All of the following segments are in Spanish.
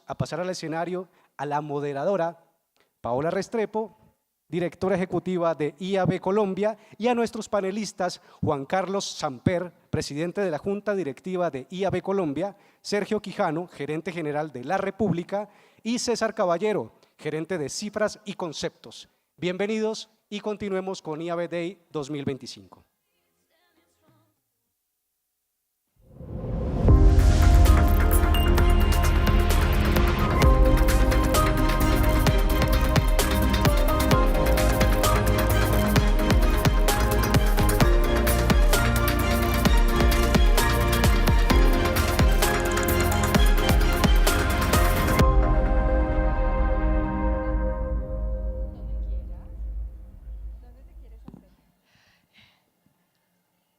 a pasar al escenario a la moderadora Paola Restrepo, directora ejecutiva de IAB Colombia, y a nuestros panelistas Juan Carlos Samper, presidente de la Junta Directiva de IAB Colombia, Sergio Quijano, gerente general de La República, y César Caballero, gerente de Cifras y Conceptos. Bienvenidos y continuemos con IAB Day 2025.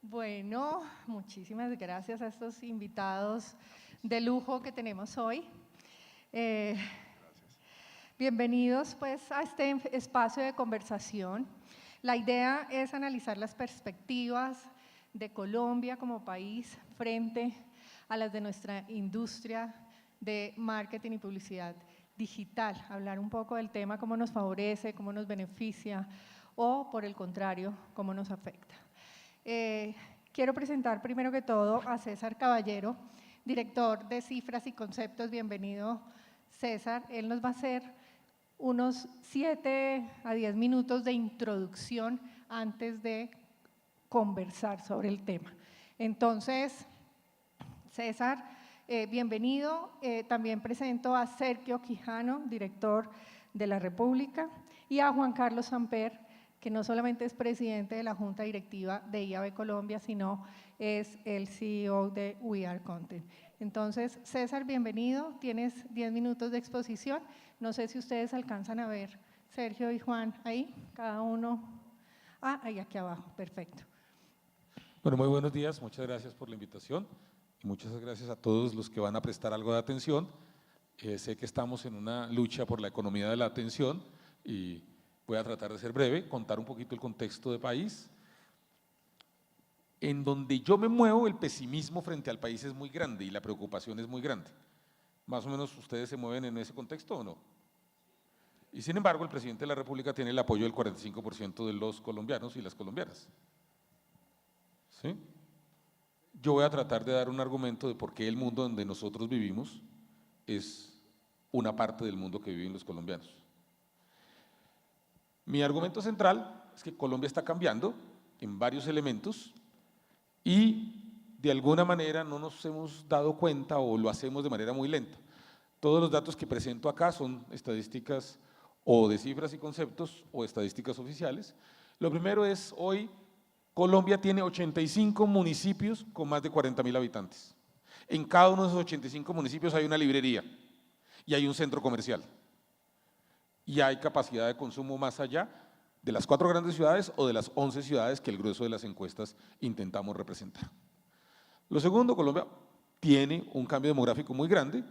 Bueno, muchísimas gracias a estos invitados de lujo que tenemos hoy. Bienvenidos pues a este espacio de conversación. La idea es analizar las perspectivas de Colombia como país frente a las de nuestra industria de marketing y publicidad digital. Hablar un poco del tema, cómo nos favorece, cómo nos beneficia o, por el contrario, cómo nos afecta. Quiero presentar primero que todo a César Caballero, director de Cifras y Conceptos. Bienvenido, César. Él nos va a hacer unos 7 a 10 minutos de introducción antes de conversar sobre el tema. Entonces, César, bienvenido. También presento a Sergio Quijano, director de La República, y a Juan Carlos Samper, que no solamente es presidente de la Junta Directiva de IAB Colombia, sino es el CEO de We Are Content. Entonces, César, bienvenido, tienes 10 minutos de exposición. No sé si ustedes alcanzan a ver, Sergio y Juan, ahí, cada uno. Ahí aquí abajo, perfecto. Bueno, muy buenos días, muchas gracias por la invitación y muchas gracias a todos los que van a prestar algo de atención. Sé que estamos en una lucha por la economía de la atención y voy a tratar de ser breve, contar un poquito el contexto de país. En donde yo me muevo, el pesimismo frente al país es muy grande y la preocupación es muy grande. Más o menos, ¿ustedes se mueven en ese contexto o no? Y sin embargo, el presidente de la República tiene el apoyo del 45% de los colombianos y las colombianas. ¿Sí? Yo voy a tratar de dar un argumento de por qué el mundo donde nosotros vivimos es una parte del mundo que viven los colombianos. Mi argumento central es que Colombia está cambiando en varios elementos y de alguna manera no nos hemos dado cuenta o lo hacemos de manera muy lenta. Todos los datos que presento acá son estadísticas o de Cifras y Conceptos o estadísticas oficiales. Lo primero es, hoy Colombia tiene 85 municipios con más de 40.000 habitantes. En cada uno de esos 85 municipios hay una librería y hay un centro comercial. Y hay capacidad de consumo más allá de las 4 grandes ciudades o de las 11 ciudades que el grueso de las encuestas intentamos representar. Lo segundo, Colombia tiene un cambio demográfico muy grande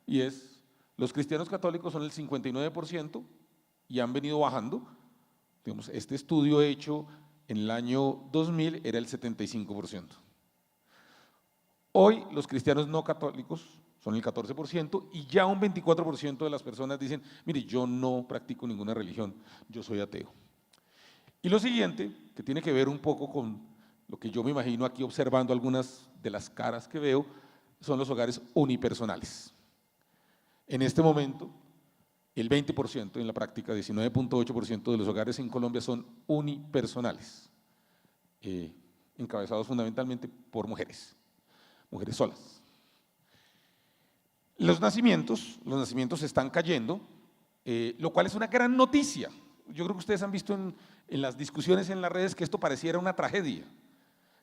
y es, los cristianos católicos son el 59% y han venido bajando. Digamos, este estudio hecho en el año 2000 era el 75%. Hoy los cristianos no católicos son el 14% y ya un 24% de las personas dicen, mire, yo no practico ninguna religión, yo soy ateo. Y lo siguiente, que tiene que ver un poco con lo que yo me imagino aquí observando algunas de las caras que veo, son los hogares unipersonales. En este momento, el 20%, en la práctica 19.8% de los hogares en Colombia son unipersonales, encabezados fundamentalmente por mujeres solas. Los nacimientos están cayendo, lo cual es una gran noticia. Yo creo que ustedes han visto en las discusiones en las redes que esto pareciera una tragedia.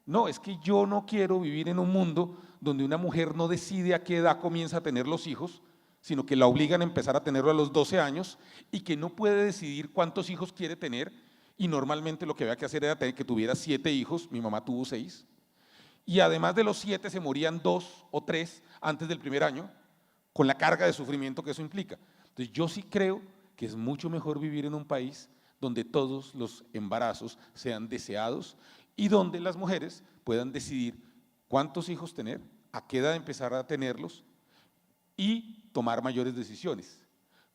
No, es que yo no quiero vivir en un mundo donde una mujer no decide a qué edad comienza a tener los hijos, sino que la obligan a empezar a tenerlo a los 12 años y que no puede decidir cuántos hijos quiere tener y normalmente lo que había que hacer era que tuviera 7 hijos, mi mamá tuvo 6, y además de los 7 se morían 2 o 3 antes del primer año, con la carga de sufrimiento que eso implica. Entonces yo sí creo que es mucho mejor vivir en un país donde todos los embarazos sean deseados y donde las mujeres puedan decidir cuántos hijos tener, a qué edad empezar a tenerlos y tomar mayores decisiones.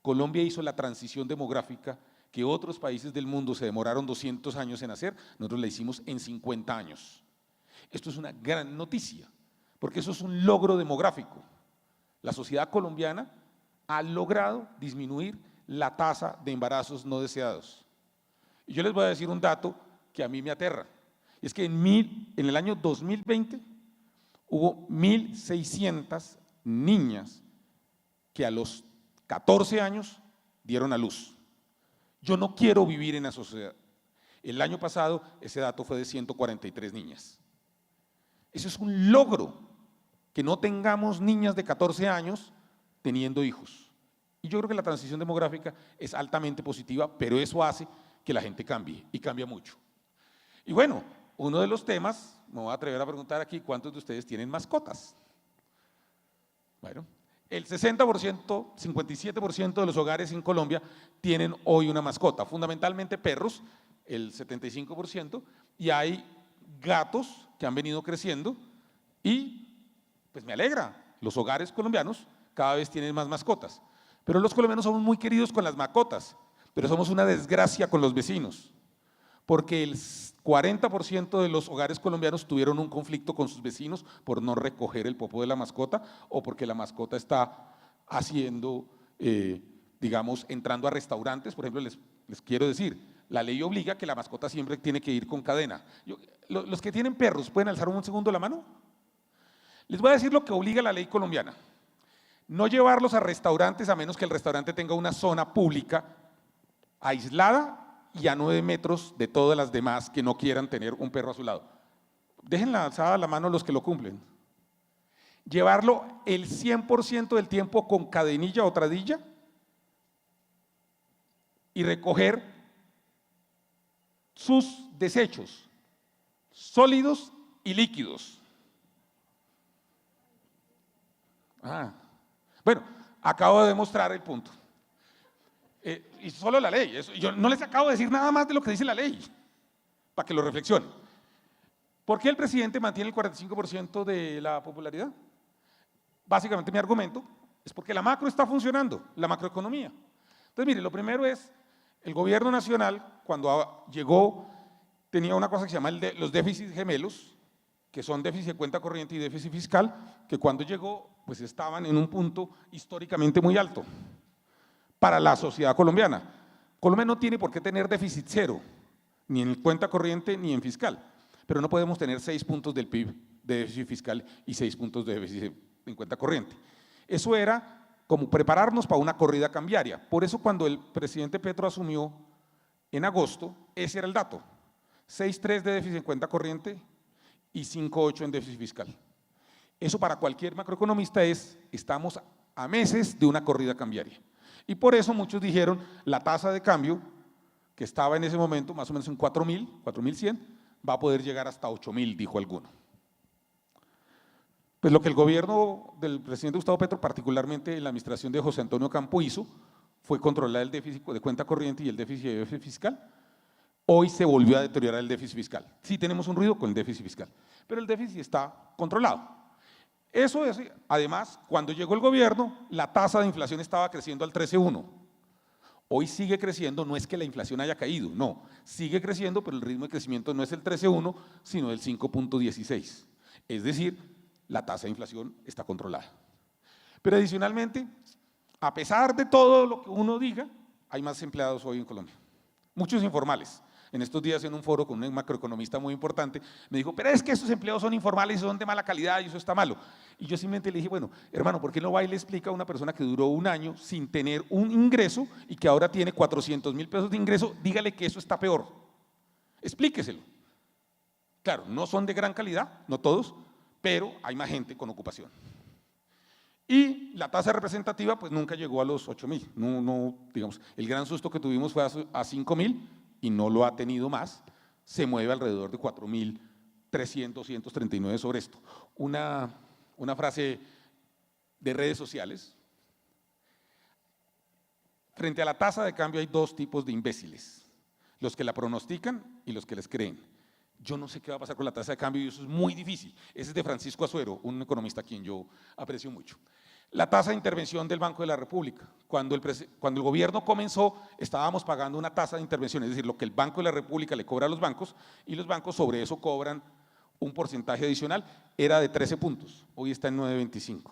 Colombia hizo la transición demográfica que otros países del mundo se demoraron 200 años en hacer, nosotros la hicimos en 50 años. Esto es una gran noticia, porque eso es un logro demográfico. La sociedad colombiana ha logrado disminuir la tasa de embarazos no deseados. Y yo les voy a decir un dato que a mí me aterra, y es que en el año 2020 hubo 1.600 niñas que a los 14 años dieron a luz. Yo no quiero vivir en esa sociedad. El año pasado ese dato fue de 143 niñas. Eso es un logro, que no tengamos niñas de 14 años teniendo hijos. Y yo creo que la transición demográfica es altamente positiva, pero eso hace que la gente cambie, y cambia mucho. Y bueno, uno de los temas, me voy a atrever a preguntar aquí, ¿cuántos de ustedes tienen mascotas? Bueno, el 60%, 57% de los hogares en Colombia tienen hoy una mascota, fundamentalmente perros, el 75%, y hay gatos que han venido creciendo y pues me alegra, los hogares colombianos cada vez tienen más mascotas, pero los colombianos somos muy queridos con las mascotas, pero somos una desgracia con los vecinos, porque el 40% de los hogares colombianos tuvieron un conflicto con sus vecinos por no recoger el popó de la mascota o porque la mascota está haciendo, digamos, entrando a restaurantes. Por ejemplo, les quiero decir, la ley obliga que la mascota siempre tiene que ir con cadena. Los que tienen perros, ¿pueden alzar un segundo la mano? Les voy a decir lo que obliga la ley colombiana. No llevarlos a restaurantes a menos que el restaurante tenga una zona pública aislada y a 9 metros de todas las demás que no quieran tener un perro a su lado. Dejen alzada la mano los que lo cumplen. Llevarlo el 100% del tiempo con cadenilla o tradilla y recoger sus desechos sólidos y líquidos. Bueno, acabo de demostrar el punto. Y solo la ley, yo no les acabo de decir nada más de lo que dice la ley, para que lo reflexionen. ¿Por qué el presidente mantiene el 45% de la popularidad? Básicamente mi argumento es porque la macro está funcionando, la macroeconomía. Entonces mire, lo primero es, el gobierno nacional cuando llegó tenía una cosa que se llama los déficits gemelos, que son déficit de cuenta corriente y déficit fiscal, que cuando llegó pues estaban en un punto históricamente muy alto para la sociedad colombiana. Colombia no tiene por qué tener déficit cero, ni en cuenta corriente ni en fiscal, pero no podemos tener 6 puntos del PIB de déficit fiscal y 6 puntos de déficit en cuenta corriente. Eso era como prepararnos para una corrida cambiaria. Por eso cuando el presidente Petro asumió en agosto, ese era el dato, 6,3 de déficit en cuenta corriente y 5,8 en déficit fiscal. Eso para cualquier macroeconomista estamos a meses de una corrida cambiaria. Y por eso muchos dijeron, la tasa de cambio, que estaba en ese momento más o menos en 4.000, 4.100, va a poder llegar hasta 8.000, dijo alguno. Pues lo que el gobierno del presidente Gustavo Petro, particularmente en la administración de José Antonio Campo, hizo fue controlar el déficit de cuenta corriente y el déficit de déficit fiscal. Hoy se volvió a deteriorar el déficit fiscal. Sí tenemos un ruido con el déficit fiscal, pero el déficit está controlado. Eso es, además, cuando llegó el gobierno, la tasa de inflación estaba creciendo al 13,1. Hoy sigue creciendo, no es que la inflación haya caído, no, sigue creciendo, pero el ritmo de crecimiento no es el 13,1, sino el 5,16. Es decir, la tasa de inflación está controlada. Pero adicionalmente, a pesar de todo lo que uno diga, hay más empleados hoy en Colombia, muchos informales. En estos días en un foro con un macroeconomista muy importante, me dijo, pero es que esos empleos son informales y son de mala calidad y eso está malo. Y yo simplemente le dije, bueno, hermano, ¿por qué no va y le explica a una persona que duró un año sin tener un ingreso y que ahora tiene 400.000 pesos de ingreso, dígale que eso está peor? Explíqueselo. Claro, no son de gran calidad, no todos, pero hay más gente con ocupación. Y la tasa representativa pues nunca llegó a los 8.000, no, digamos, el gran susto que tuvimos fue a 5.000, y no lo ha tenido más, se mueve alrededor de 4.300, 239 sobre esto. Una frase de redes sociales. Frente a la tasa de cambio hay 2 tipos de imbéciles, los que la pronostican y los que les creen. Yo no sé qué va a pasar con la tasa de cambio y eso es muy difícil. Ese es de Francisco Azuero, un economista a quien yo aprecio mucho. La tasa de intervención del Banco de la República. Cuando el gobierno comenzó, estábamos pagando una tasa de intervención, es decir, lo que el Banco de la República le cobra a los bancos, y los bancos sobre eso cobran un porcentaje adicional, era de 13 puntos, hoy está en 9,25.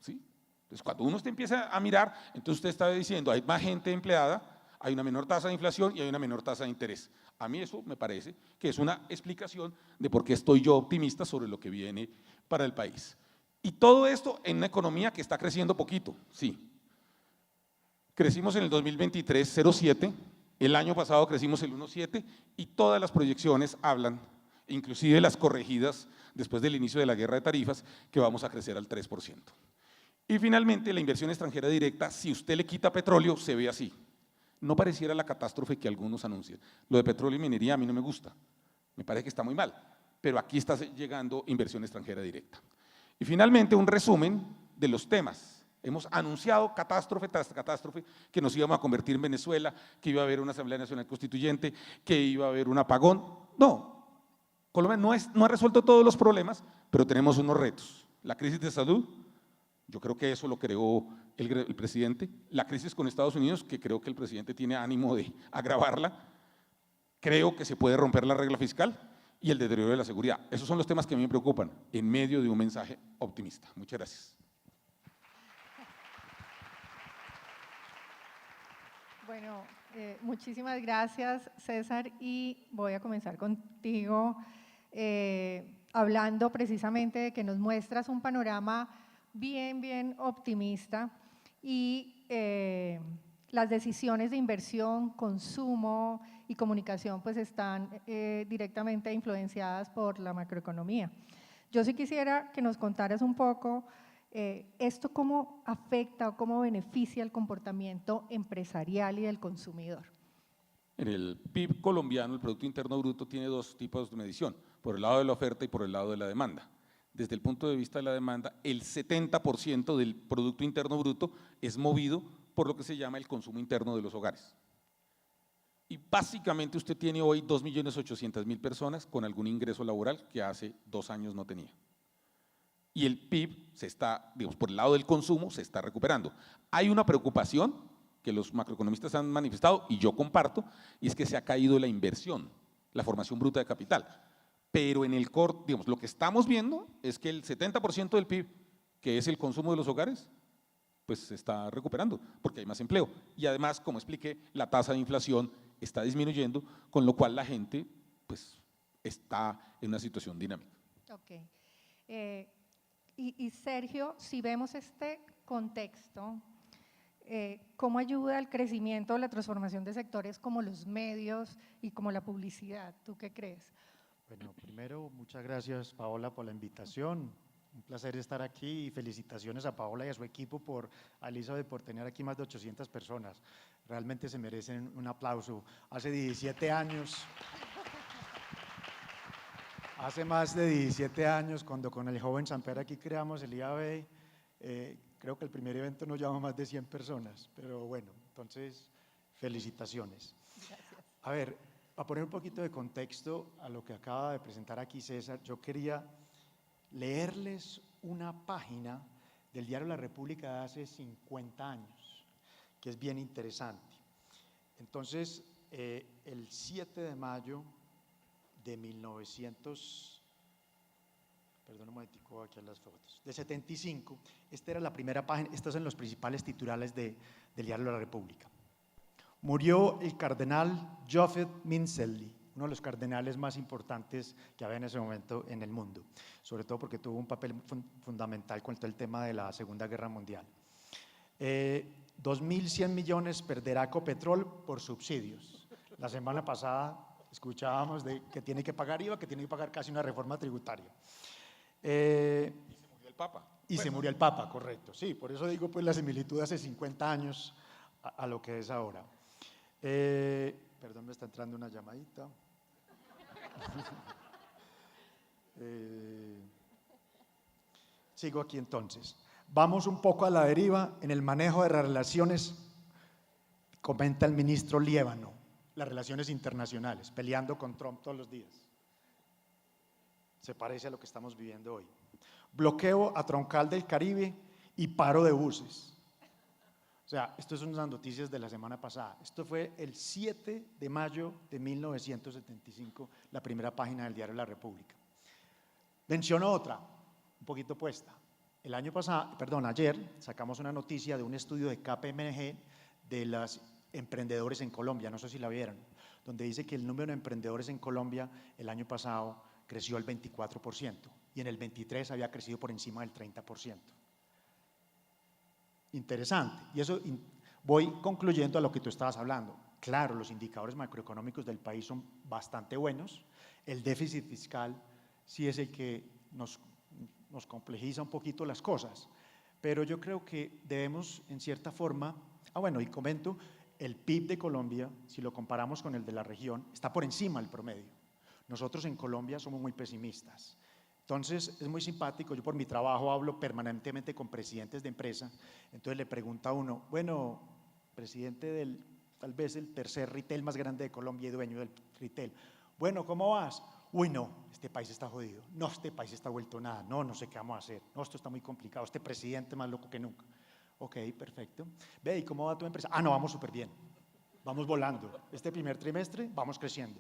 ¿Sí? Entonces, cuando uno empieza a mirar, entonces usted está diciendo, hay más gente empleada, hay una menor tasa de inflación y hay una menor tasa de interés. A mí eso me parece que es una explicación de por qué estoy yo optimista sobre lo que viene para el país. Y todo esto en una economía que está creciendo poquito, sí. Crecimos en el 2023 0,7, el año pasado crecimos el 1,7 y todas las proyecciones hablan, inclusive las corregidas después del inicio de la guerra de tarifas, que vamos a crecer al 3%. Y finalmente la inversión extranjera directa, si usted le quita petróleo, se ve así. No pareciera la catástrofe que algunos anuncian. Lo de petróleo y minería a mí no me gusta, me parece que está muy mal, pero aquí está llegando inversión extranjera directa. Y finalmente un resumen de los temas. Hemos anunciado catástrofe tras catástrofe, que nos íbamos a convertir en Venezuela, que iba a haber una Asamblea Nacional Constituyente, que iba a haber un apagón. No, Colombia no ha resuelto todos los problemas, pero tenemos unos retos. La crisis de salud, yo creo que eso lo creó el presidente. La crisis con Estados Unidos, que creo que el presidente tiene ánimo de agravarla. Creo que se puede romper la regla fiscal y el deterioro de la seguridad. Esos son los temas que a mí me preocupan en medio de un mensaje optimista. Muchas gracias. Bueno, muchísimas gracias, César, y voy a comenzar contigo hablando precisamente de que nos muestras un panorama bien optimista y las decisiones de inversión, consumo y comunicación pues están directamente influenciadas por la macroeconomía. Yo sí quisiera que nos contaras un poco esto cómo afecta o cómo beneficia el comportamiento empresarial y del consumidor. En el PIB colombiano, el Producto Interno Bruto tiene dos tipos de medición, por el lado de la oferta y por el lado de la demanda. Desde el punto de vista de la demanda, el 70% del Producto Interno Bruto es movido por lo que se llama el consumo interno de los hogares. Y básicamente usted tiene hoy 2.800.000 personas con algún ingreso laboral que hace 2 años no tenía. Y el PIB se está, digamos, por el lado del consumo se está recuperando. Hay una preocupación que los macroeconomistas han manifestado y yo comparto, y es que se ha caído la inversión, la formación bruta de capital. Pero en el corto, digamos, lo que estamos viendo es que el 70% del PIB, que es el consumo de los hogares, pues se está recuperando porque hay más empleo. Y además, como expliqué, la tasa de inflación está disminuyendo, con lo cual la gente pues está en una situación dinámica. Ok. Y Sergio, si vemos este contexto, ¿cómo ayuda al crecimiento o la transformación de sectores como los medios y como la publicidad? ¿Tú qué crees? Bueno, primero, muchas gracias, Paola, por la invitación. Un placer estar aquí y felicitaciones a Paola y a su equipo, a Elizabeth, por tener aquí más de 800 personas. Realmente se merecen un aplauso. Hace 17 años… Hace más de 17 años, cuando con el joven Samper aquí creamos el IAB, creo que el primer evento nos llamó más de 100 personas, pero bueno, entonces felicitaciones. Gracias. A ver, para poner un poquito de contexto a lo que acaba de presentar aquí César, yo quería leerles una página del diario La República de hace 50 años, que es bien interesante. Entonces, el 7 de mayo de 75, esta era la primera página, estas son los principales titulares del diario La República. Murió el cardenal Joseph Mincelli, uno de los cardenales más importantes que había en ese momento en el mundo, sobre todo porque tuvo un papel fundamental con todo el tema de la Segunda Guerra Mundial. 2.100 millones perderá Ecopetrol por subsidios. La semana pasada escuchábamos de que tiene que pagar IVA, que tiene que pagar casi una reforma tributaria. Y se murió el Papa. Se murió el Papa, correcto. Sí, por eso digo pues la similitud hace 50 años a lo que es ahora. Perdón, me está entrando una llamadita. Sigo aquí entonces. Vamos un poco a la deriva en el manejo de las relaciones, comenta el ministro Liévano, las relaciones internacionales, peleando con Trump todos los días. Se parece a lo que estamos viviendo hoy. Bloqueo a Troncal del Caribe y paro de buses. O sea, esto son unas noticias de la semana pasada. Esto fue el 7 de mayo de 1975, la primera página del diario La República. Menciono otra, un poquito puesta. El año pasado, perdón, ayer sacamos una noticia de un estudio de KPMG de los emprendedores en Colombia, no sé si la vieron, donde dice que el número de emprendedores en Colombia el año pasado creció al 24% y en el 23 había crecido por encima del 30%. Interesante. Y eso voy concluyendo a lo que tú estabas hablando. Claro, los indicadores macroeconómicos del país son bastante buenos. El déficit fiscal sí es el que nos complejiza un poquito las cosas. Pero yo creo que debemos, en cierta forma, bueno, y comento, el PIB de Colombia, si lo comparamos con el de la región, está por encima del promedio. Nosotros en Colombia somos muy pesimistas. Entonces, es muy simpático, yo por mi trabajo hablo permanentemente con presidentes de empresa, entonces le pregunta a uno, bueno, presidente del, tal vez el tercer retail más grande de Colombia y dueño del retail, bueno, ¿cómo vas? Uy, no, este país está jodido, no, este país está vuelto nada, no sé qué vamos a hacer, no, esto está muy complicado, este presidente más loco que nunca. Ok, perfecto. Ve, ¿y cómo va tu empresa? No, vamos súper bien, vamos volando, este primer trimestre vamos creciendo.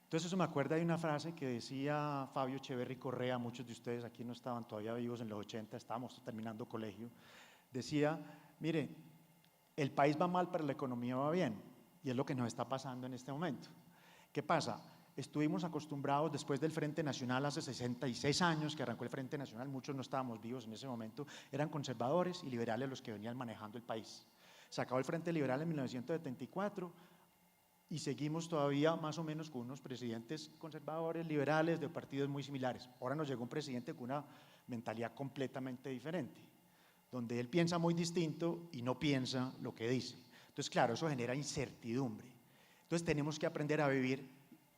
Entonces eso me acuerda de una frase que decía Fabio Echeverry Correa, muchos de ustedes aquí no estaban todavía vivos en los 80, estábamos terminando colegio, decía, mire, el país va mal pero la economía va bien, y es lo que nos está pasando en este momento. ¿Qué pasa? Estuvimos acostumbrados después del Frente Nacional hace 66 años que arrancó el Frente Nacional, muchos no estábamos vivos en ese momento, eran conservadores y liberales los que venían manejando el país. Se acabó el Frente Liberal en 1974, y seguimos todavía más o menos con unos presidentes conservadores, liberales, de partidos muy similares. Ahora nos llegó un presidente con una mentalidad completamente diferente, donde él piensa muy distinto y no piensa lo que dice. Entonces, claro, eso genera incertidumbre. Entonces, tenemos que aprender a vivir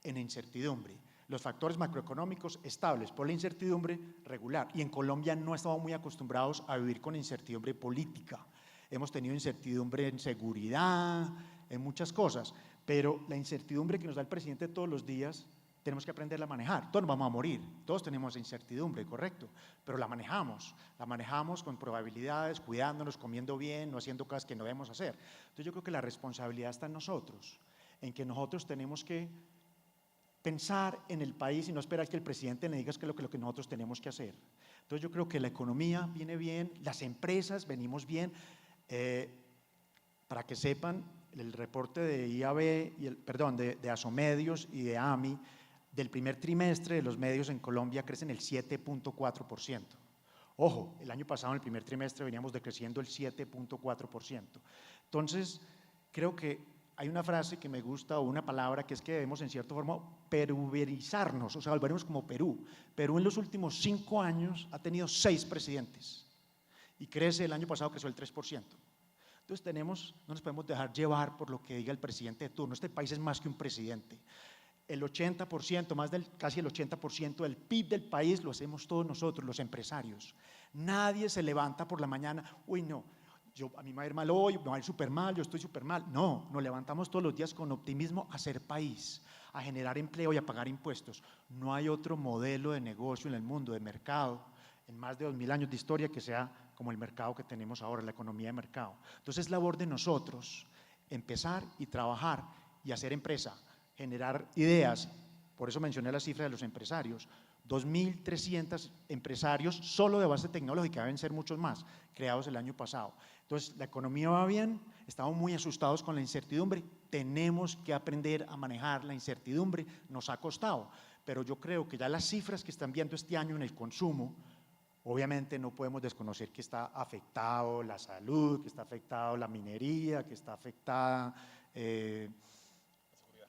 en incertidumbre. Los factores macroeconómicos estables, por la incertidumbre regular. Y en Colombia no estamos muy acostumbrados a vivir con incertidumbre política. Hemos tenido incertidumbre en seguridad, en muchas cosas, pero la incertidumbre que nos da el presidente todos los días, tenemos que aprenderla a manejar. Todos nos vamos a morir, todos tenemos incertidumbre, correcto, pero la manejamos con probabilidades, cuidándonos, comiendo bien, no haciendo cosas que no debemos hacer. Entonces yo creo que la responsabilidad está en nosotros, en que nosotros tenemos que pensar en el país y no esperar que el presidente le diga que es lo que nosotros tenemos que hacer. Entonces yo creo que la economía viene bien, las empresas venimos bien. Para que sepan, el reporte de IAB, de Asomedios y de AMI, del primer trimestre de los medios en Colombia crecen el 7.4%. Ojo, el año pasado en el primer trimestre veníamos decreciendo el 7.4%. Entonces, creo que hay una frase que me gusta o una palabra que es que debemos en cierta forma peruverizarnos, o sea, volvernos como Perú. Perú en los últimos 5 años ha tenido 6 presidentes y el año pasado creció el 3%. Entonces no nos podemos dejar llevar por lo que diga el presidente de turno. Este país es más que un presidente. El 80%, casi el 80% del PIB del país lo hacemos todos nosotros, los empresarios. Nadie se levanta por la mañana, uy no, a mí me va a ir mal hoy, me va a ir súper mal, yo estoy súper mal. No, nos levantamos todos los días con optimismo a hacer país, a generar empleo y a pagar impuestos. No hay otro modelo de negocio en el mundo, de mercado, en más de 2000 años de historia que sea como el mercado que tenemos ahora, la economía de mercado. Entonces es labor de nosotros empezar y trabajar y hacer empresa, generar ideas. Por eso mencioné la cifra de los empresarios. 2.300 empresarios solo de base tecnológica, deben ser muchos más, creados el año pasado. Entonces la economía va bien, estamos muy asustados con la incertidumbre, tenemos que aprender a manejar la incertidumbre, nos ha costado, pero yo creo que ya las cifras que están viendo este año en el consumo, obviamente no podemos desconocer que está afectado la salud, que está afectado la minería, que está afectada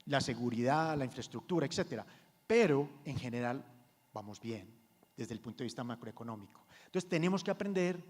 la seguridad, la infraestructura, etcétera. Pero en general vamos bien desde el punto de vista macroeconómico. Entonces tenemos que aprender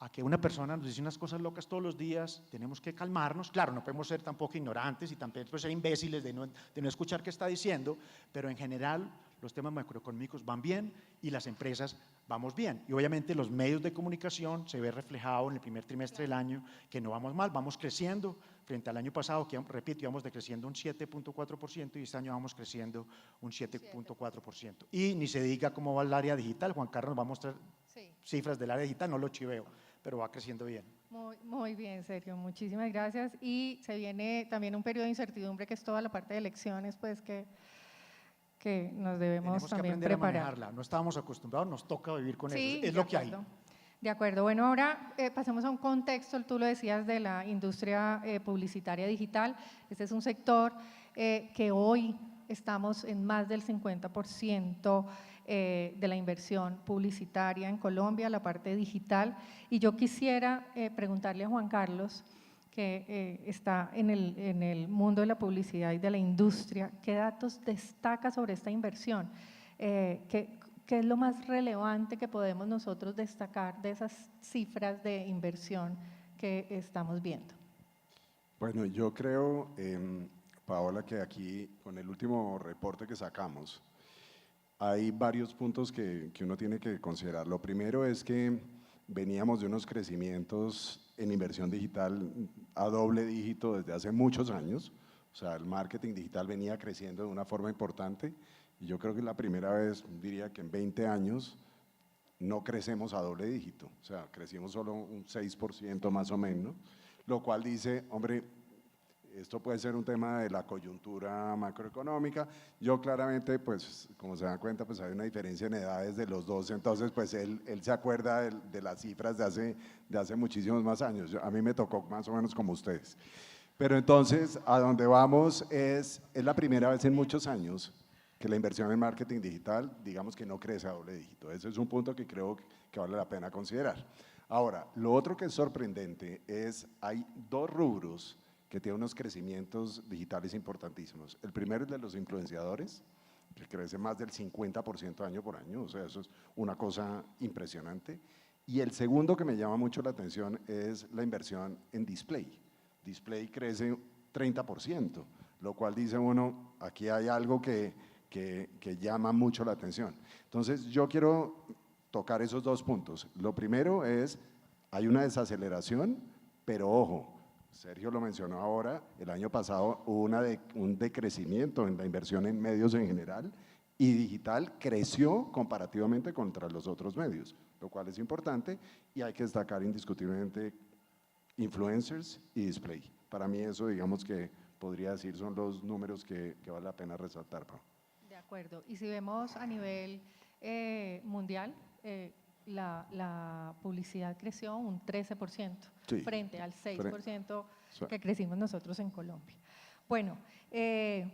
a que una persona nos dice unas cosas locas todos los días, tenemos que calmarnos, claro, no podemos ser tampoco ignorantes y tampoco ser imbéciles de no escuchar qué está diciendo, pero en general los temas macroeconómicos van bien y las empresas vamos bien. Y obviamente los medios de comunicación se ve reflejado en el primer trimestre del año que no vamos mal, vamos creciendo frente al año pasado, que repito, íbamos decreciendo un 7.4% y este año vamos creciendo un 7.4%. Y ni se diga cómo va el área digital, Juan Carlos nos va a mostrar Sí. cifras del área digital, no lo chiveo, pero va creciendo bien. Muy bien, Sergio, muchísimas gracias. Y se viene también un periodo de incertidumbre que es toda la parte de elecciones, pues que nos debemos Tenemos que también aprender a preparar. manejarla, no estábamos acostumbrados, nos toca vivir con Sí, eso, es de lo que hay. acuerdo. De acuerdo. Bueno, ahora pasemos a un contexto, tú lo decías, de la industria publicitaria digital. Este es un sector que hoy estamos en más del 50% de la inversión publicitaria en Colombia, la parte digital. Y yo quisiera preguntarle a Juan Carlos, que está en el mundo de la publicidad y de la industria, ¿qué datos destaca sobre esta inversión? ¿Qué es lo más relevante que podemos nosotros destacar de esas cifras de inversión que estamos viendo? Bueno, yo creo, Paola, que aquí con el último reporte que sacamos, hay varios puntos que uno tiene que considerar. Lo primero es que veníamos de unos crecimientos en inversión digital a doble dígito desde hace muchos años. O sea, el marketing digital venía creciendo de una forma importante y yo creo que es la primera vez, diría que en 20 años, no crecemos a doble dígito. O sea, crecimos solo un 6% más o menos, lo cual dice, hombre, esto puede ser un tema de la coyuntura macroeconómica. Yo claramente, pues, como se dan cuenta, pues hay una diferencia en edades de los dos, entonces, pues, él se acuerda de las cifras de hace muchísimos más años. A mí me tocó más o menos como ustedes. Pero entonces, a donde vamos es la primera vez en muchos años que la inversión en marketing digital, digamos que no crece a doble dígito. Ese es un punto que creo que vale la pena considerar. Ahora, lo otro que es sorprendente es, hay dos rubros que tiene unos crecimientos digitales importantísimos. El primero es de los influenciadores, que crece más del 50% año por año, o sea, eso es una cosa impresionante. Y el segundo que me llama mucho la atención es la inversión en display. Display crece 30%, lo cual dice uno, aquí hay algo que llama mucho la atención. Entonces, yo quiero tocar esos dos puntos. Lo primero es, hay una desaceleración, pero ojo, Sergio lo mencionó ahora, el año pasado hubo un decrecimiento en la inversión en medios en general y digital creció comparativamente contra los otros medios, lo cual es importante y hay que destacar indiscutiblemente influencers y display. Para mí eso, digamos que podría decir, son los números que vale la pena resaltar, Pau. De acuerdo. Y si vemos a nivel mundial, la publicidad creció un 13% Sí. frente al 6% Sí. que crecimos nosotros en Colombia. Bueno, y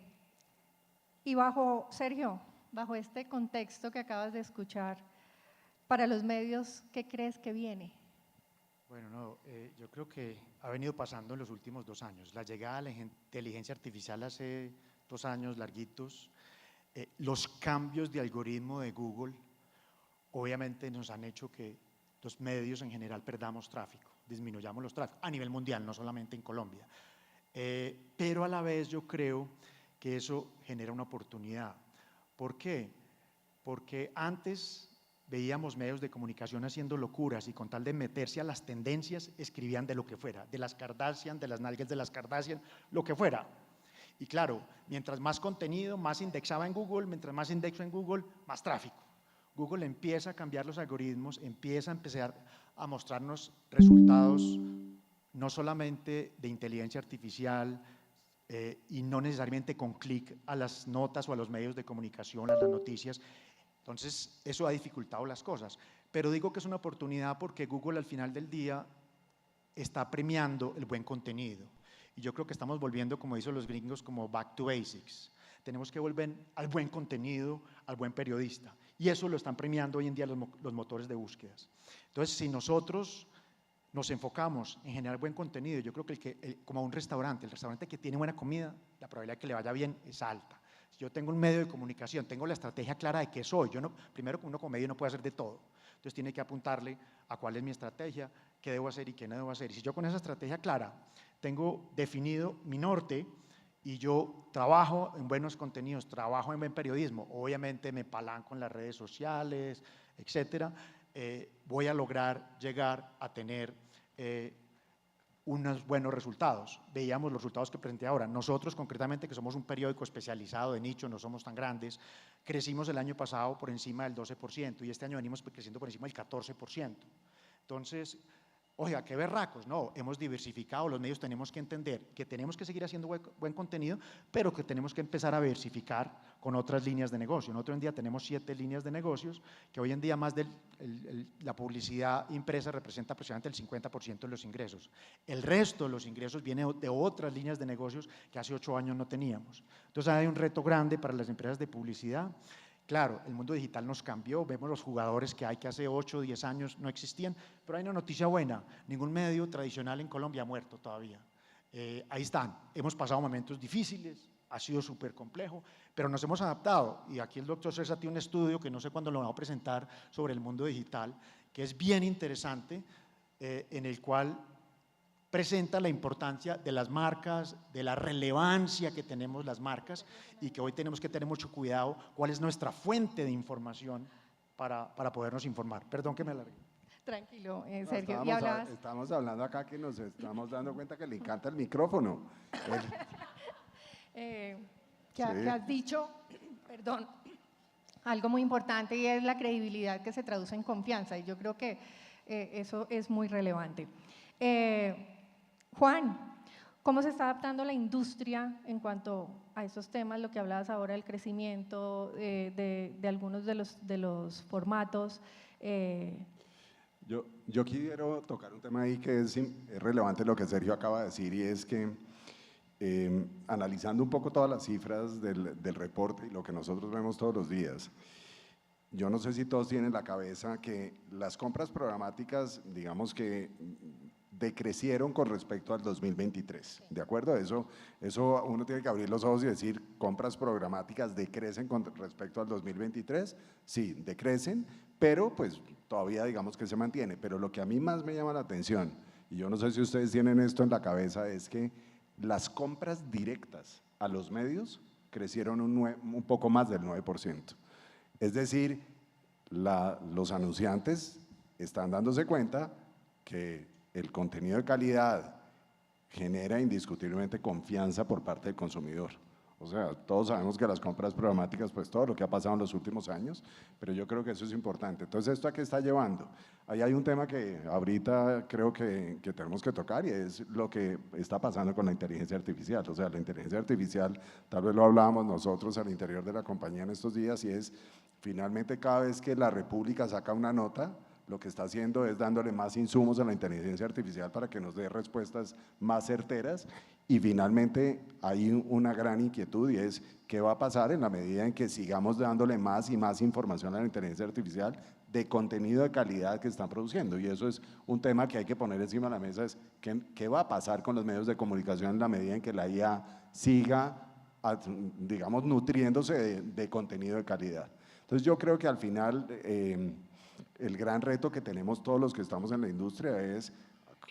Sergio, bajo este contexto que acabas de escuchar, para los medios, ¿qué crees que viene? Bueno, no, yo creo que ha venido pasando en los últimos 2 años. La llegada de la inteligencia artificial hace 2 años larguitos, los cambios de algoritmo de Google, obviamente nos han hecho que los medios en general perdamos tráfico, disminuyamos los tráficos a nivel mundial, no solamente en Colombia. Pero a la vez yo creo que eso genera una oportunidad. ¿Por qué? Porque antes veíamos medios de comunicación haciendo locuras y con tal de meterse a las tendencias escribían de lo que fuera, de las Kardashian, de las nalgas de las Kardashian, lo que fuera. Y claro, mientras más contenido, más indexaba en Google, mientras más indexo en Google, más tráfico. Google empieza a cambiar los algoritmos, empieza a empezar a mostrarnos resultados no solamente de inteligencia artificial y no necesariamente con clic a las notas o a los medios de comunicación, a las noticias. Entonces, eso ha dificultado las cosas. Pero digo que es una oportunidad porque Google al final del día está premiando el buen contenido. Y yo creo que estamos volviendo, como dicen los gringos, como back to basics. Tenemos que volver al buen contenido, al buen periodista. Y eso lo están premiando hoy en día los motores de búsquedas. Entonces, si nosotros nos enfocamos en generar buen contenido, yo creo que como un restaurante, el restaurante que tiene buena comida, la probabilidad de que le vaya bien es alta. Si yo tengo un medio de comunicación, tengo la estrategia clara de qué soy, primero uno como medio no puede hacer de todo, entonces tiene que apuntarle a cuál es mi estrategia, qué debo hacer y qué no debo hacer. Y si yo con esa estrategia clara tengo definido mi norte y yo trabajo en buenos contenidos, trabajo en buen periodismo, obviamente me palanco en las redes sociales, etcétera, voy a lograr llegar a tener unos buenos resultados. Veíamos los resultados que presenté ahora. Nosotros, concretamente, que somos un periódico especializado de nicho, no somos tan grandes, crecimos el año pasado por encima del 12% y este año venimos creciendo por encima del 14%. Entonces, oiga, qué berracos, no, hemos diversificado, los medios tenemos que entender que tenemos que seguir haciendo buen contenido, pero que tenemos que empezar a diversificar con otras líneas de negocio. Nosotros hoy en día tenemos 7 líneas de negocios, que hoy en día más de la publicidad impresa representa aproximadamente el 50% de los ingresos. El resto de los ingresos viene de otras líneas de negocios que hace 8 años no teníamos. Entonces hay un reto grande para las empresas de publicidad. Claro, el mundo digital nos cambió, vemos los jugadores que hay que hace 8 o 10 años no existían, pero hay una noticia buena, ningún medio tradicional en Colombia ha muerto todavía. Ahí están, hemos pasado momentos difíciles, ha sido súper complejo, pero nos hemos adaptado y aquí el doctor César tiene un estudio que no sé cuándo lo va a presentar sobre el mundo digital, que es bien interesante, en el cual presenta la importancia de las marcas, de la relevancia que tenemos las marcas y que hoy tenemos que tener mucho cuidado cuál es nuestra fuente de información para podernos informar. Perdón que me alargué. Tranquilo, No, Sergio. Y hablabas… estamos hablando acá que nos estamos dando cuenta que le encanta el micrófono. que has dicho, perdón, algo muy importante y es la credibilidad que se traduce en confianza y yo creo que eso es muy relevante. Juan, ¿cómo se está adaptando la industria en cuanto a esos temas, lo que hablabas ahora del crecimiento de algunos de los formatos? Yo quiero tocar un tema ahí que es relevante lo que Sergio acaba de decir y es que analizando un poco todas las cifras del reporte y lo que nosotros vemos todos los días, yo no sé si todos tienen en la cabeza que las compras programáticas, digamos que decrecieron con respecto al 2023, ¿de acuerdo? Eso uno tiene que abrir los ojos y decir, ¿compras programáticas decrecen con respecto al 2023? Sí, decrecen, pero pues todavía digamos que se mantiene. Pero lo que a mí más me llama la atención, y yo no sé si ustedes tienen esto en la cabeza, es que las compras directas a los medios crecieron un poco más del 9%. Es decir, los anunciantes están dándose cuenta que el contenido de calidad genera indiscutiblemente confianza por parte del consumidor. O sea, todos sabemos que las compras programáticas, pues todo lo que ha pasado en los últimos años, pero yo creo que eso es importante. Entonces, ¿esto a qué está llevando? Ahí hay un tema que ahorita creo que tenemos que tocar y es lo que está pasando con la inteligencia artificial. O sea, la inteligencia artificial, tal vez lo hablábamos nosotros al interior de la compañía en estos días y es, finalmente cada vez que la República saca una nota, lo que está haciendo es dándole más insumos a la inteligencia artificial para que nos dé respuestas más certeras y finalmente hay una gran inquietud y es qué va a pasar en la medida en que sigamos dándole más y más información a la inteligencia artificial de contenido de calidad que están produciendo y eso es un tema que hay que poner encima de la mesa, es qué va a pasar con los medios de comunicación en la medida en que la IA siga, digamos, nutriéndose de contenido de calidad. Entonces yo creo que al final el gran reto que tenemos todos los que estamos en la industria es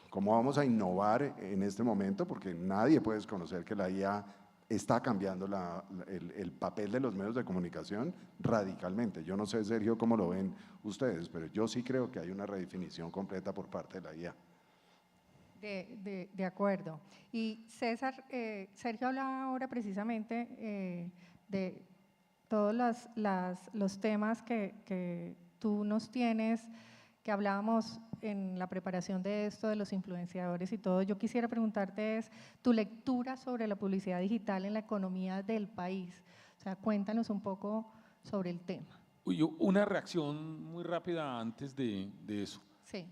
cómo vamos a innovar en este momento, porque nadie puede desconocer que la IA está cambiando el papel de los medios de comunicación radicalmente. Yo no sé, Sergio, cómo lo ven ustedes, pero yo sí creo que hay una redefinición completa por parte de la IA. De acuerdo. Y César, Sergio hablaba ahora precisamente de todos los temas que tú nos tienes, que hablábamos en la preparación de esto, de los influenciadores y todo. Yo quisiera preguntarte es tu lectura sobre la publicidad digital en la economía del país. O sea, cuéntanos un poco sobre el tema. Una reacción muy rápida antes de eso. Sí.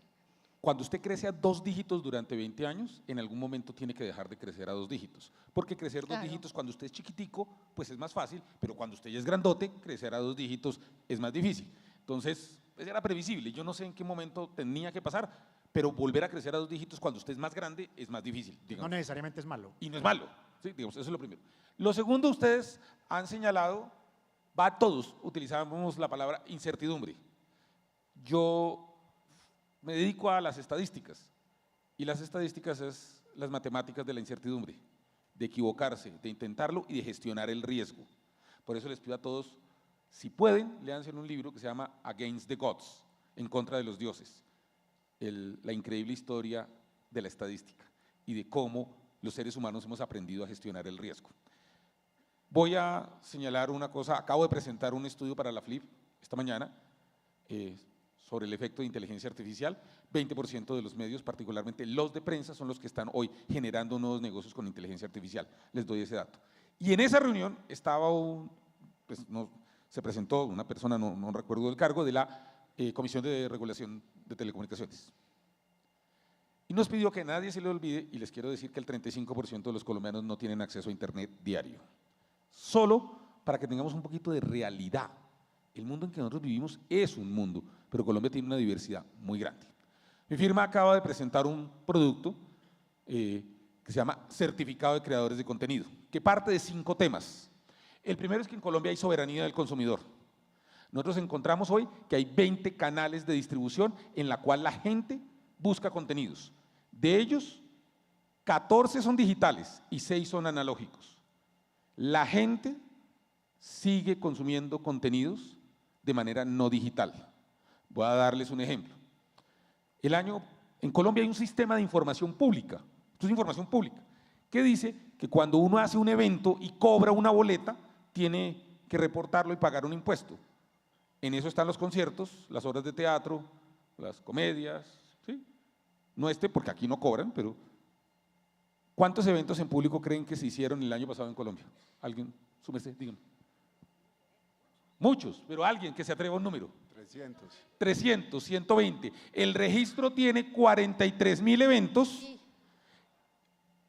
Cuando usted crece a 2 dígitos durante 20 años, en algún momento tiene que dejar de crecer a 2 dígitos. Porque crecer 2 dígitos cuando usted es chiquitico, pues es más fácil, pero cuando usted ya es grandote, crecer a 2 dígitos es más difícil. Entonces, pues era previsible. Yo no sé en qué momento tenía que pasar, pero volver a crecer a 2 dígitos cuando usted es más grande es más difícil. Digamos. No necesariamente es malo. Y no es malo, ¿sí? Digamos, eso es lo primero. Lo segundo, ustedes han señalado, todos utilizamos la palabra incertidumbre. Yo me dedico a las estadísticas y las estadísticas es las matemáticas de la incertidumbre, de equivocarse, de intentarlo y de gestionar el riesgo. Por eso les pido a todos, si pueden, léanse un libro que se llama Against the Gods, en contra de los dioses, la increíble historia de la estadística. y de cómo los seres humanos hemos aprendido a gestionar el riesgo. Voy a señalar una cosa, acabo de presentar un estudio para la FLIP esta mañana sobre el efecto de inteligencia artificial. 20% de los medios, particularmente los de prensa, son los que están hoy generando nuevos negocios con inteligencia artificial. Les doy ese dato. Y en esa reunión estaba se presentó una persona, no recuerdo el cargo, de la Comisión de Regulación de Telecomunicaciones. Y nos pidió que nadie se le olvide, y les quiero decir que el 35% de los colombianos no tienen acceso a internet diario. Solo para que tengamos un poquito de realidad. El mundo en que nosotros vivimos es un mundo, pero Colombia tiene una diversidad muy grande. Mi firma acaba de presentar un producto que se llama Certificado de Creadores de Contenido, que parte de 5 temas. El primero es que en Colombia hay soberanía del consumidor. Nosotros encontramos hoy que hay 20 canales de distribución en la cual la gente busca contenidos. De ellos, 14 son digitales y 6 son analógicos. La gente sigue consumiendo contenidos de manera no digital. Voy a darles un ejemplo. En Colombia hay un sistema de información pública, esto es información pública, que dice que cuando uno hace un evento y cobra una boleta, tiene que reportarlo y pagar un impuesto. En eso están los conciertos, las obras de teatro, las comedias, ¿sí? No porque aquí no cobran, pero ¿cuántos eventos en público creen que se hicieron el año pasado en Colombia? ¿Alguien? Súmese, díganme. Muchos, pero alguien que se atreva a un número. 300. 300, 120. El registro tiene 43.000 eventos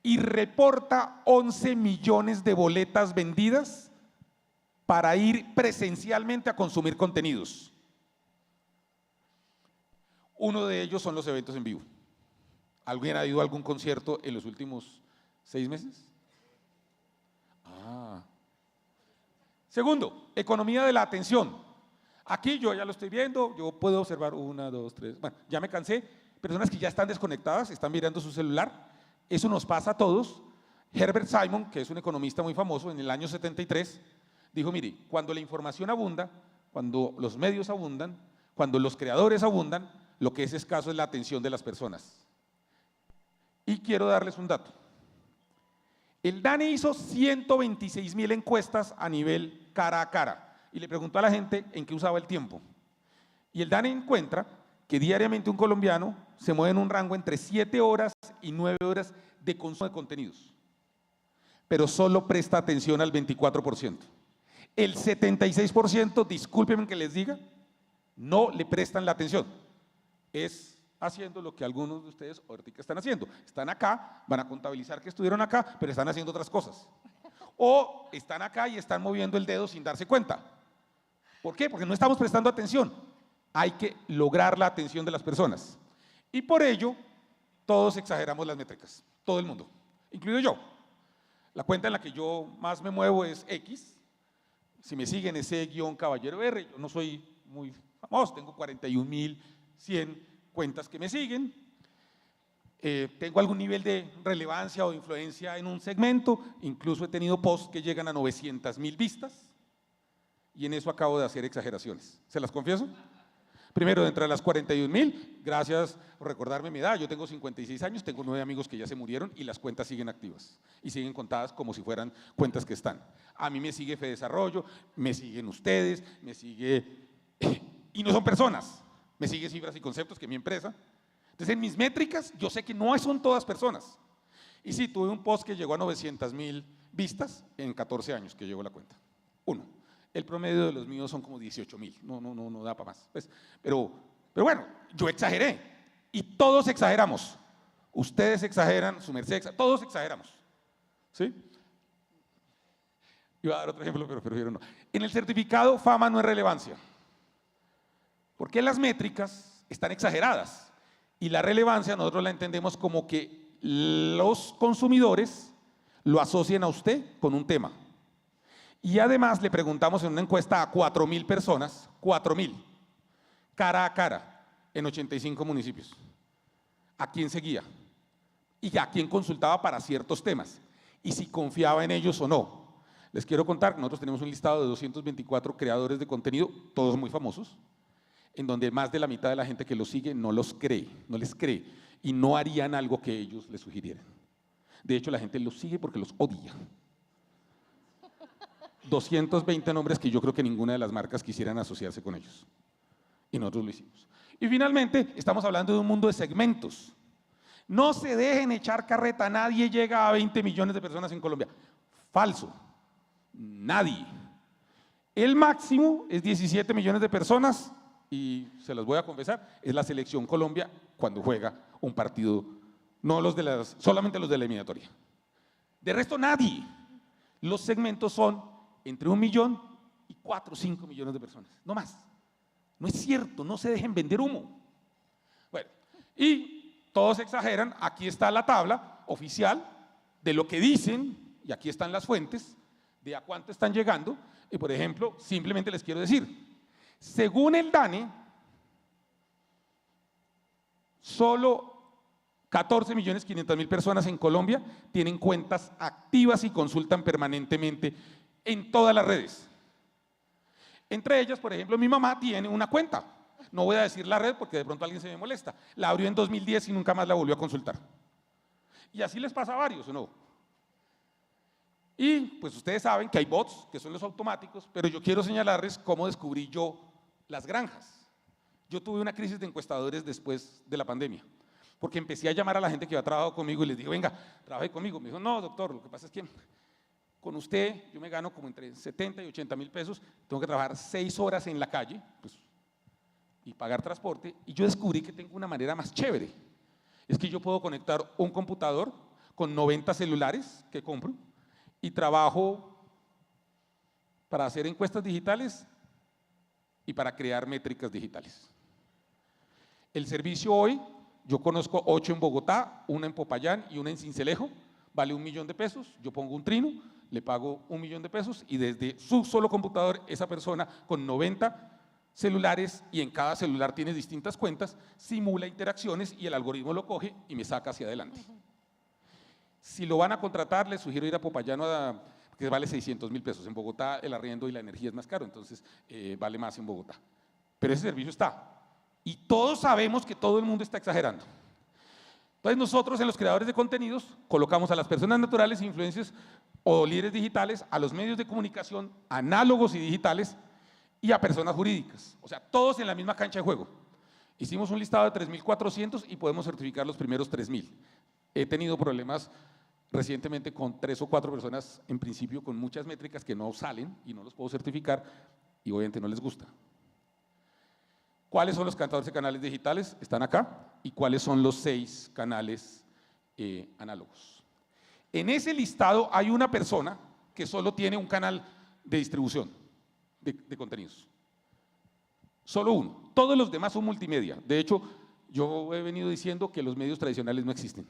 y reporta 11 millones de boletas vendidas para ir presencialmente a consumir contenidos. Uno de ellos son los eventos en vivo. ¿Alguien ha ido a algún concierto en los últimos 6 meses? Segundo, economía de la atención. Aquí yo ya lo estoy viendo, yo puedo observar 1, 2, 3, bueno, ya me cansé, personas que ya están desconectadas, están mirando su celular, eso nos pasa a todos. Herbert Simon, que es un economista muy famoso, en el año 73, dijo, mire, cuando la información abunda, cuando los medios abundan, cuando los creadores abundan, lo que es escaso es la atención de las personas. Y quiero darles un dato. El DANE hizo 126.000 encuestas a nivel cara a cara y le preguntó a la gente en qué usaba el tiempo. Y el DANE encuentra que diariamente un colombiano se mueve en un rango entre 7 horas y 9 horas de consumo de contenidos, pero solo presta atención al 24%. El 76%, discúlpenme que les diga, no le prestan la atención. Es haciendo lo que algunos de ustedes ahorita están haciendo. Están acá, van a contabilizar que estuvieron acá, pero están haciendo otras cosas. O están acá y están moviendo el dedo sin darse cuenta. ¿Por qué? Porque no estamos prestando atención. Hay que lograr la atención de las personas. Y por ello, todos exageramos las métricas, todo el mundo, incluido yo. La cuenta en la que yo más me muevo es X. Si me siguen es C-Caballero R, yo no soy muy famoso, tengo 41.100 cuentas que me siguen, tengo algún nivel de relevancia o influencia en un segmento, incluso he tenido posts que llegan a 900.000 vistas y en eso acabo de hacer exageraciones, ¿se las confieso? Primero, de entre las 41.000, gracias por recordarme mi edad, yo tengo 56 años, tengo 9 amigos que ya se murieron y las cuentas siguen activas y siguen contadas como si fueran cuentas que están. A mí me sigue Fedesarrollo, me siguen ustedes, me sigue, y no son personas, me sigue Cifras y Conceptos, que es mi empresa. Entonces, en mis métricas, yo sé que no son todas personas. Y sí, tuve un post que llegó a 900.000 vistas en 14 años que llegó la cuenta. Uno. El promedio de los míos son como 18.000. No da para más. Pues, pero bueno, yo exageré. Y todos exageramos. Ustedes exageran, su merced exagera, todos exageramos. ¿Sí? Iba a dar otro ejemplo, pero prefiero no. En el certificado, fama no es relevancia. Porque las métricas están exageradas y la relevancia nosotros la entendemos como que los consumidores lo asocien a usted con un tema. Y además le preguntamos en una encuesta a 4.000 personas, 4.000, cara a cara, en 85 municipios, a quién seguía y a quién consultaba para ciertos temas y si confiaba en ellos o no. Les quiero contar que nosotros tenemos un listado de 224 creadores de contenido, todos muy famosos, en donde más de la mitad de la gente que los sigue no los cree, no les cree y no harían algo que ellos les sugirieran. De hecho, la gente los sigue porque los odia. 220 nombres que yo creo que ninguna de las marcas quisieran asociarse con ellos. Y nosotros lo hicimos. Y finalmente, estamos hablando de un mundo de segmentos. No se dejen echar carreta, nadie llega a 20 millones de personas en Colombia. Falso. Nadie. El máximo es 17 millones de personas y se los voy a confesar, es la selección Colombia cuando juega un partido, no los de solamente los de la eliminatoria. De resto nadie. Los segmentos son entre 1 millón y 4 o 5 millones de personas, no más. No es cierto, no se dejen vender humo. Bueno, y todos exageran, aquí está la tabla oficial de lo que dicen, y aquí están las fuentes, de a cuánto están llegando, y por ejemplo, simplemente les quiero decir, según el DANE, solo 14.500.000 personas en Colombia tienen cuentas activas y consultan permanentemente en todas las redes. Entre ellas, por ejemplo, mi mamá tiene una cuenta. No voy a decir la red porque de pronto alguien se me molesta. La abrió en 2010 y nunca más la volvió a consultar. Y así les pasa a varios, ¿o no? Y pues ustedes saben que hay bots, que son los automáticos, pero yo quiero señalarles cómo descubrí yo las granjas. Yo tuve una crisis de encuestadores después de la pandemia, porque empecé a llamar a la gente que había trabajado conmigo y les dije, venga, trabaje conmigo. Me dijo, no, doctor, lo que pasa es que con usted yo me gano como entre 70 y 80.000 pesos, tengo que trabajar 6 horas en la calle pues, y pagar transporte, y yo descubrí que tengo una manera más chévere. Es que yo puedo conectar un computador con 90 celulares que compro y trabajo para hacer encuestas digitales y para crear métricas digitales. El servicio hoy, yo conozco 8 en Bogotá, una en Popayán y una en Sincelejo, vale 1 millón de pesos, yo pongo un trino, le pago 1 millón de pesos y desde su solo computador, esa persona con 90 celulares y en cada celular tiene distintas cuentas, simula interacciones y el algoritmo lo coge y me saca hacia adelante. Si lo van a contratar, les sugiero ir a Popayán, que vale 600.000 pesos. En Bogotá el arriendo y la energía es más caro, entonces vale más en Bogotá. Pero ese servicio está. Y todos sabemos que todo el mundo está exagerando. Entonces nosotros en los creadores de contenidos colocamos a las personas naturales, influencers o líderes digitales, a los medios de comunicación análogos y digitales y a personas jurídicas. O sea, todos en la misma cancha de juego. Hicimos un listado de 3.400 y podemos certificar los primeros 3.000. He tenido problemas recientemente con 3 o 4 personas, en principio con muchas métricas que no salen y no los puedo certificar y obviamente no les gusta. ¿Cuáles son los 14 canales digitales? Están acá. ¿Y cuáles son los 6 canales análogos? En ese listado hay una persona que solo tiene un canal de distribución de contenidos. Solo uno. Todos los demás son multimedia. De hecho, yo he venido diciendo que los medios tradicionales no existen.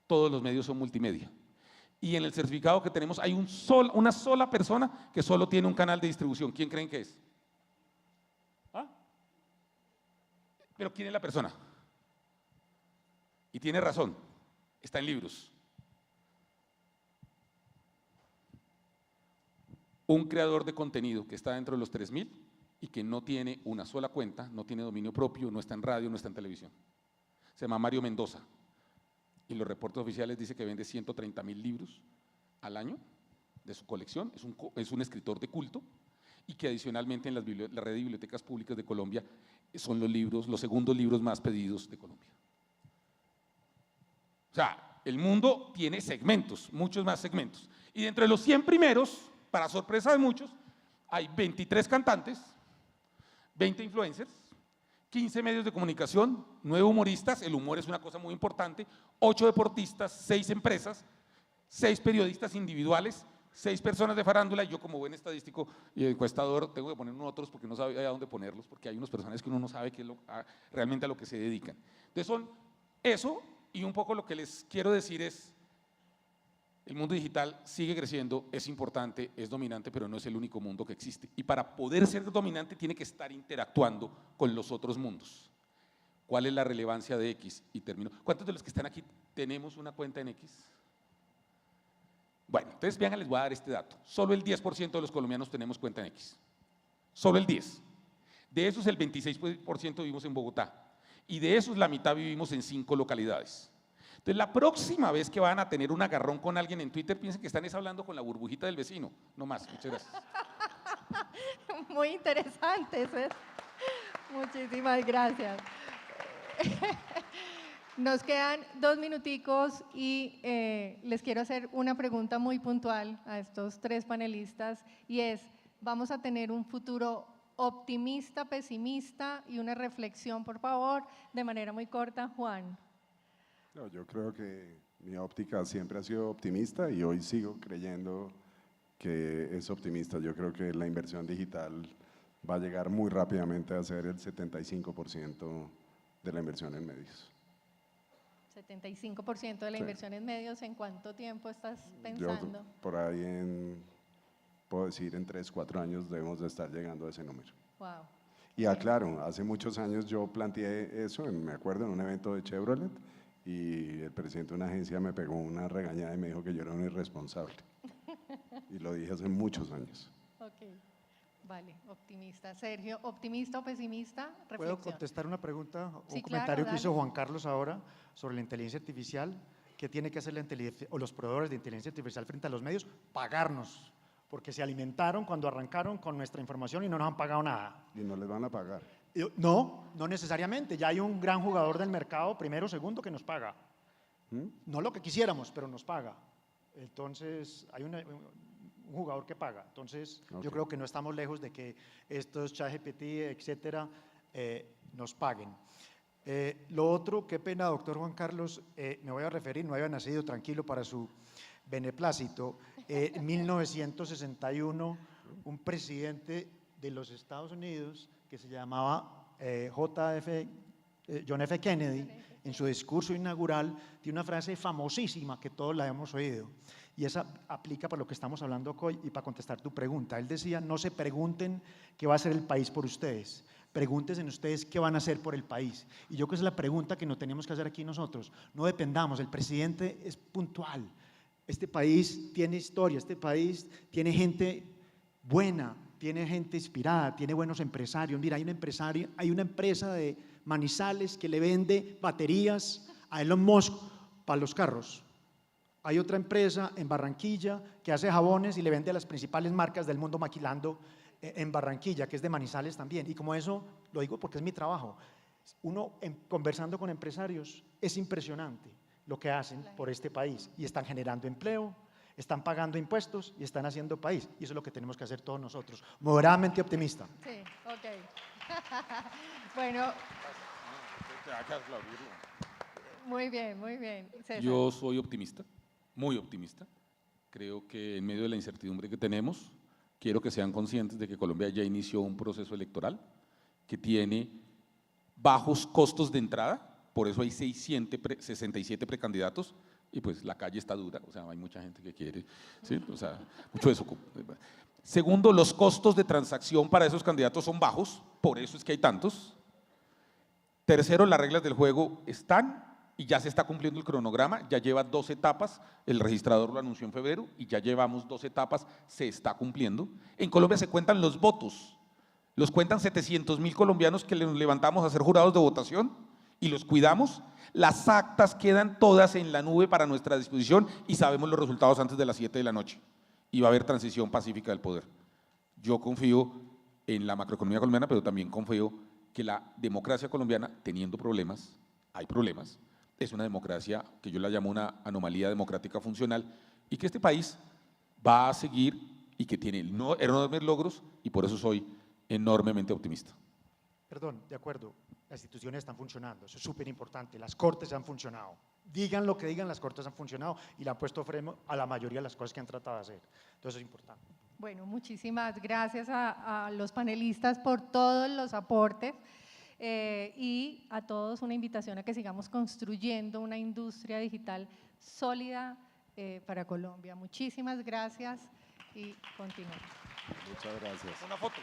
Todos los medios son multimedia. Y en el certificado que tenemos hay una sola persona que solo tiene un canal de distribución. ¿Quién creen que es? ¿Ah? Pero ¿quién es la persona? Y tiene razón, está en libros. Un creador de contenido que está dentro de los 3.000 y que no tiene una sola cuenta, no tiene dominio propio, no está en radio, no está en televisión. Se llama Mario Mendoza. Y los reportes oficiales dicen que vende 130.000 libros al año de su colección, es un escritor de culto y que adicionalmente en la red de bibliotecas públicas de Colombia son los segundos libros más pedidos de Colombia. O sea, el mundo tiene segmentos, muchos más segmentos. Y dentro de los 100 primeros, para sorpresa de muchos, hay 23 cantantes, 20 influencers, 15 medios de comunicación, 9 humoristas, el humor es una cosa muy importante, 8 deportistas, 6 empresas, 6 periodistas individuales, 6 personas de farándula, y yo como buen estadístico y encuestador tengo que poner unos otros porque no sabía a dónde ponerlos, porque hay unos personajes que uno no sabe qué es realmente a lo que se dedican. Entonces son eso, y un poco lo que les quiero decir es, el mundo digital sigue creciendo, es importante, es dominante, pero no es el único mundo que existe. Y para poder ser dominante tiene que estar interactuando con los otros mundos. ¿Cuál es la relevancia de X? Y termino. ¿Cuántos de los que están aquí tenemos una cuenta en X? Bueno, entonces vean, les voy a dar este dato. Solo el 10% de los colombianos tenemos cuenta en X. Solo el 10%. De esos el 26% vivimos en Bogotá. Y de esos la mitad vivimos en 5 localidades. Entonces Entonces, la próxima vez que van a tener un agarrón con alguien en Twitter, piensen que están hablando con la burbujita del vecino. No más, muchas gracias. Muy interesante, César. Muchísimas gracias. Nos quedan 2 minuticos y les quiero hacer una pregunta muy puntual a estos 3 panelistas y es, ¿vamos a tener un futuro optimista, pesimista y una reflexión, por favor, de manera muy corta, Juan? No, yo creo que mi óptica siempre ha sido optimista y hoy sigo creyendo que es optimista. Yo creo que la inversión digital va a llegar muy rápidamente a ser el 75% de la inversión en medios. 75% de la Sí. inversión en medios, ¿en cuánto tiempo estás Yo pensando? por ahí puedo decir en 3, 4 años debemos de estar llegando a ese número. Wow. Y aclaro, hace muchos años yo planteé eso, me acuerdo, en un evento de Chevrolet y el presidente de una agencia me pegó una regañada y me dijo que yo era un irresponsable. Y lo dije hace muchos años. Ok, vale, optimista. Sergio, ¿optimista o pesimista? ¿Puedo Reflexión. contestar una pregunta o Sí, un comentario claro, que hizo dale. Juan Carlos ahora sobre la inteligencia artificial? ¿Qué tiene que hacer la inteligencia, o los proveedores de inteligencia artificial frente a los medios? Pagarnos, porque se alimentaron cuando arrancaron con nuestra información y no nos han pagado nada. Y no les van a pagar. No, no necesariamente. Ya hay un gran jugador del mercado, primero, segundo, que nos paga. No lo que quisiéramos, pero nos paga. Entonces, hay un jugador que paga. Entonces, Ok. yo creo que no estamos lejos de que estos ChatGPT, etcétera, nos paguen. Lo otro, qué pena, doctor Juan Carlos, me voy a referir, no había nacido, tranquilo, para su beneplácito. En 1961, un presidente de los Estados Unidos que se llamaba John F. Kennedy, en su discurso inaugural, tiene una frase famosísima que todos la hemos oído, y esa aplica para lo que estamos hablando hoy y para contestar tu pregunta. Él decía, no se pregunten qué va a hacer el país por ustedes, pregúntense ustedes qué van a hacer por el país. Y yo creo que es la pregunta que nos tenemos que hacer aquí nosotros. No dependamos, el presidente es puntual. Este país tiene historia, este país tiene gente buena, tiene gente inspirada, tiene buenos empresarios. Mira, hay una empresa de Manizales que le vende baterías a Elon Musk para los carros. Hay otra empresa en Barranquilla que hace jabones y le vende a las principales marcas del mundo maquilando en Barranquilla, que es de Manizales también. Y como eso, lo digo porque es mi trabajo, uno conversando con empresarios, es impresionante lo que hacen por este país y están generando empleo, están pagando impuestos y están haciendo país. Y eso es lo que tenemos que hacer todos nosotros. Moderadamente optimista. Sí, ok. Bueno, muy bien, muy bien. César. Yo soy optimista, muy optimista. Creo que en medio de la incertidumbre que tenemos, quiero que sean conscientes de que Colombia ya inició un proceso electoral que tiene bajos costos de entrada, por eso hay 67 precandidatos y pues la calle está dura, o sea, hay mucha gente que quiere, ¿sí? O sea, mucho desocupo. Segundo, los costos de transacción para esos candidatos son bajos, por eso es que hay tantos. Tercero, las reglas del juego están y ya se está cumpliendo el cronograma, ya lleva 2 etapas, el registrador lo anunció en febrero y ya llevamos 2 etapas, se está cumpliendo. En Colombia se cuentan los votos, los cuentan 700.000 colombianos que nos levantamos a ser jurados de votación y los cuidamos. Las actas quedan todas en la nube para nuestra disposición y sabemos los resultados antes de las 7 de la noche y va a haber transición pacífica del poder. Yo confío en la macroeconomía colombiana, pero también confío que la democracia colombiana, teniendo problemas, hay problemas, es una democracia que yo la llamo una anomalía democrática funcional y que este país va a seguir y que tiene enormes logros y por eso soy enormemente optimista. Perdón, de acuerdo, las instituciones están funcionando, eso es súper importante, las cortes han funcionado. Digan lo que digan, las cortes han funcionado y le han puesto freno a la mayoría de las cosas que han tratado de hacer. Entonces es importante. Bueno, muchísimas gracias a los panelistas por todos los aportes y a todos una invitación a que sigamos construyendo una industria digital sólida para Colombia. Muchísimas gracias y continuamos. Muchas gracias. Una foto.